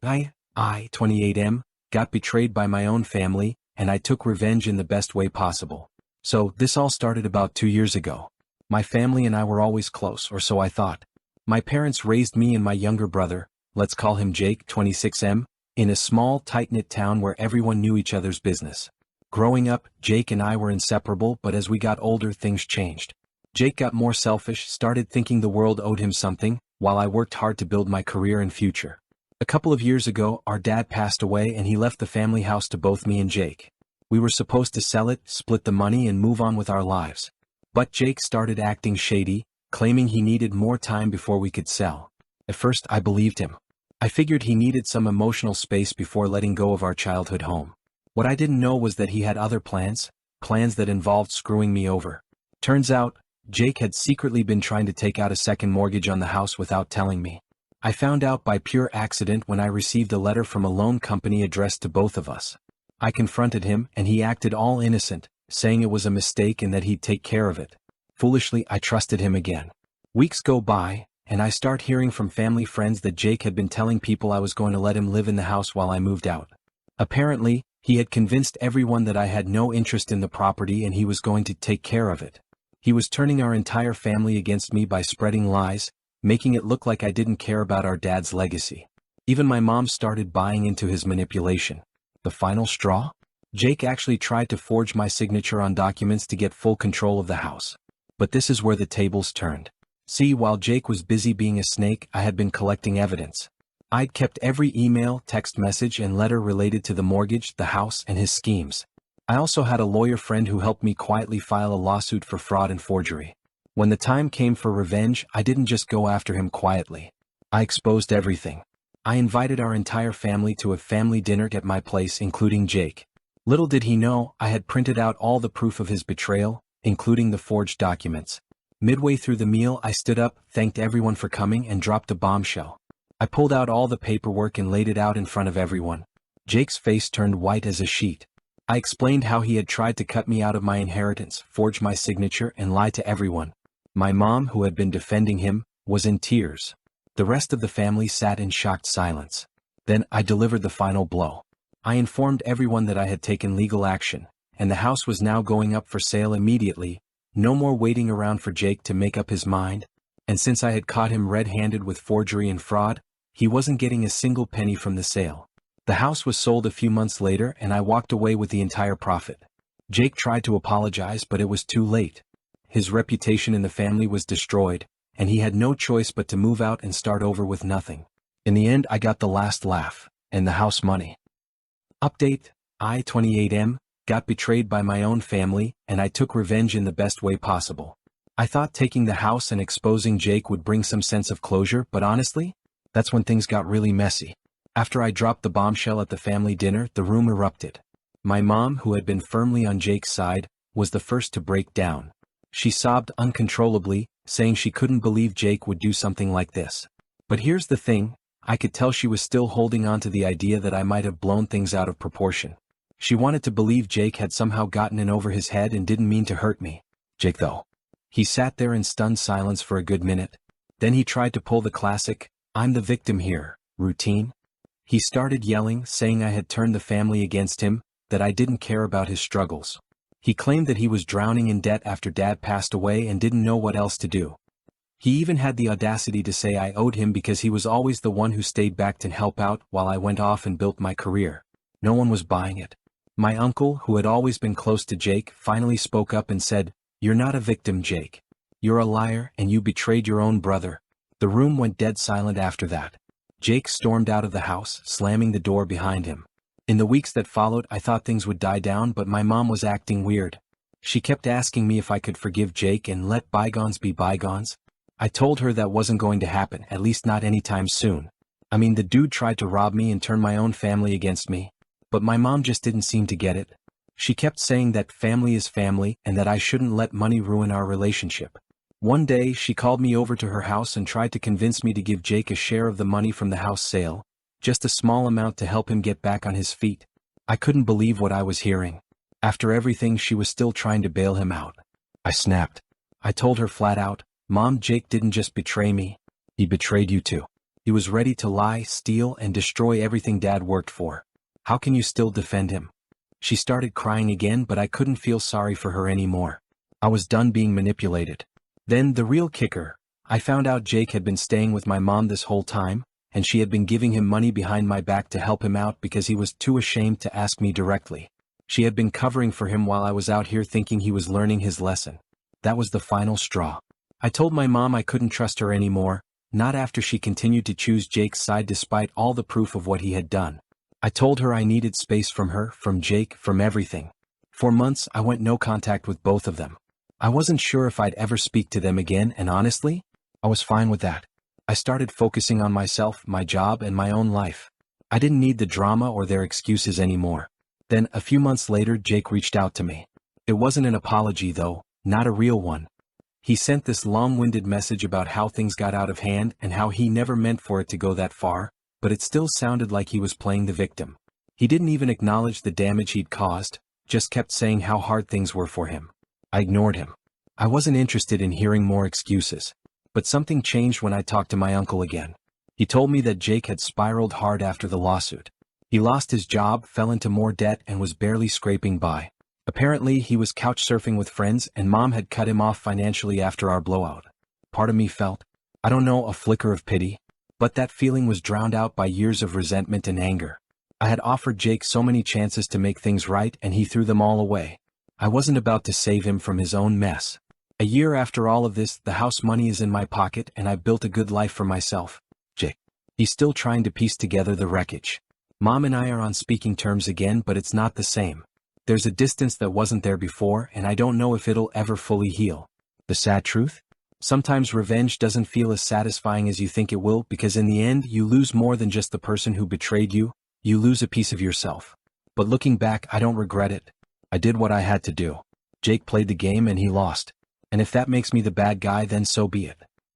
I, 28M, got betrayed by my own family, and I took revenge in the best way possible. So, this all started about 2 years ago. My family and I were always close, or so I thought. My parents raised me and my younger brother, let's call him Jake, 26M, in a small, tight-knit town where everyone knew each other's business. Growing up, Jake and I were inseparable, but as we got older, things changed. Jake got more selfish, started thinking the world owed him something, while I worked hard to build my career and future. A couple of years ago, our dad passed away and he left the family house to both me and Jake. We were supposed to sell it, split the money, and move on with our lives. But Jake started acting shady, claiming he needed more time before we could sell. At first, I believed him. I figured he needed some emotional space before letting go of our childhood home. What I didn't know was that he had other plans that involved screwing me over. Turns out, Jake had secretly been trying to take out a second mortgage on the house without telling me. I found out by pure accident when I received a letter from a loan company addressed to both of us. I confronted him and he acted all innocent, saying it was a mistake and that he'd take care of it. Foolishly, I trusted him again. Weeks go by, and I start hearing from family friends that Jake had been telling people I was going to let him live in the house while I moved out. Apparently, he had convinced everyone that I had no interest in the property and he was going to take care of it. He was turning our entire family against me by spreading lies, making it look like I didn't care about our dad's legacy. Even my mom started buying into his manipulation. The final straw? Jake actually tried to forge my signature on documents to get full control of the house. But this is where the tables turned. See, while Jake was busy being a snake, I had been collecting evidence. I'd kept every email, text message, and letter related to the mortgage, the house, and his schemes. I also had a lawyer friend who helped me quietly file a lawsuit for fraud and forgery. When the time came for revenge, I didn't just go after him quietly. I exposed everything. I invited our entire family to a family dinner at my place, including Jake. Little did he know, I had printed out all the proof of his betrayal, including the forged documents. Midway through the meal, I stood up, thanked everyone for coming, and dropped a bombshell. I pulled out all the paperwork and laid it out in front of everyone. Jake's face turned white as a sheet. I explained how he had tried to cut me out of my inheritance, forge my signature, and lie to everyone. My mom, who had been defending him, was in tears. The rest of the family sat in shocked silence. Then I delivered the final blow. I informed everyone that I had taken legal action, and the house was now going up for sale immediately. No more waiting around for Jake to make up his mind. And since I had caught him red-handed with forgery and fraud, he wasn't getting a single penny from the sale. The house was sold a few months later and I walked away with the entire profit. Jake tried to apologize, but it was too late. His reputation in the family was destroyed, and he had no choice but to move out and start over with nothing. In the end, I got the last laugh, and the house money. Update: I, 28M, got betrayed by my own family, and I took revenge in the best way possible. I thought taking the house and exposing Jake would bring some sense of closure, but honestly, that's when things got really messy. After I dropped the bombshell at the family dinner, the room erupted. My mom, who had been firmly on Jake's side, was the first to break down. She sobbed uncontrollably, saying she couldn't believe Jake would do something like this. But here's the thing, I could tell she was still holding on to the idea that I might have blown things out of proportion. She wanted to believe Jake had somehow gotten in over his head and didn't mean to hurt me. Jake, though. He sat there in stunned silence for a good minute. Then he tried to pull the classic, "I'm the victim here," routine. He started yelling, saying I had turned the family against him, that I didn't care about his struggles. He claimed that he was drowning in debt after Dad passed away and didn't know what else to do. He even had the audacity to say I owed him because he was always the one who stayed back to help out while I went off and built my career. No one was buying it. My uncle, who had always been close to Jake, finally spoke up and said, "You're not a victim, Jake. You're a liar and you betrayed your own brother." The room went dead silent after that. Jake stormed out of the house, slamming the door behind him. In the weeks that followed, I thought things would die down, but my mom was acting weird. She kept asking me if I could forgive Jake and let bygones be bygones. I told her that wasn't going to happen, at least not anytime soon. I mean, the dude tried to rob me and turn my own family against me. But my mom just didn't seem to get it. She kept saying that family is family and that I shouldn't let money ruin our relationship. One day, she called me over to her house and tried to convince me to give Jake a share of the money from the house sale, just a small amount to help him get back on his feet. I couldn't believe what I was hearing. After everything, she was still trying to bail him out. I snapped. I told her flat out, "Mom, Jake didn't just betray me. He betrayed you too. He was ready to lie, steal, and destroy everything Dad worked for. How can you still defend him? She started crying again, but I couldn't feel sorry for her anymore. I was done being manipulated. Then the real kicker, I found out Jake had been staying with my mom this whole time, and she had been giving him money behind my back to help him out because he was too ashamed to ask me directly. She had been covering for him while I was out here thinking he was learning his lesson. That was the final straw. I told my mom I couldn't trust her anymore, not after she continued to choose Jake's side despite all the proof of what he had done. I told her I needed space from her, from Jake, from everything. For months I went no contact with both of them. I wasn't sure if I'd ever speak to them again, and honestly, I was fine with that. I started focusing on myself, my job, and my own life. I didn't need the drama or their excuses anymore. Then, a few months later, Jake reached out to me. It wasn't an apology though, not a real one. He sent this long-winded message about how things got out of hand and how he never meant for it to go that far, but it still sounded like he was playing the victim. He didn't even acknowledge the damage he'd caused, just kept saying how hard things were for him. I ignored him. I wasn't interested in hearing more excuses. But something changed when I talked to my uncle again. He told me that Jake had spiraled hard after the lawsuit. He lost his job, fell into more debt, and was barely scraping by. Apparently, he was couch surfing with friends and Mom had cut him off financially after our blowout. Part of me felt, I don't know, a flicker of pity, but that feeling was drowned out by years of resentment and anger. I had offered Jake so many chances to make things right and he threw them all away. I wasn't about to save him from his own mess. A year after all of this, the house money is in my pocket and I've built a good life for myself. Jake. He's still trying to piece together the wreckage. Mom and I are on speaking terms again, but it's not the same. There's a distance that wasn't there before, and I don't know if it'll ever fully heal. The sad truth? Sometimes revenge doesn't feel as satisfying as you think it will because in the end you lose more than just the person who betrayed you, you lose a piece of yourself. But looking back, I don't regret it. I did what I had to do. Jake played the game and he lost. And if that makes me the bad guy, then so be it.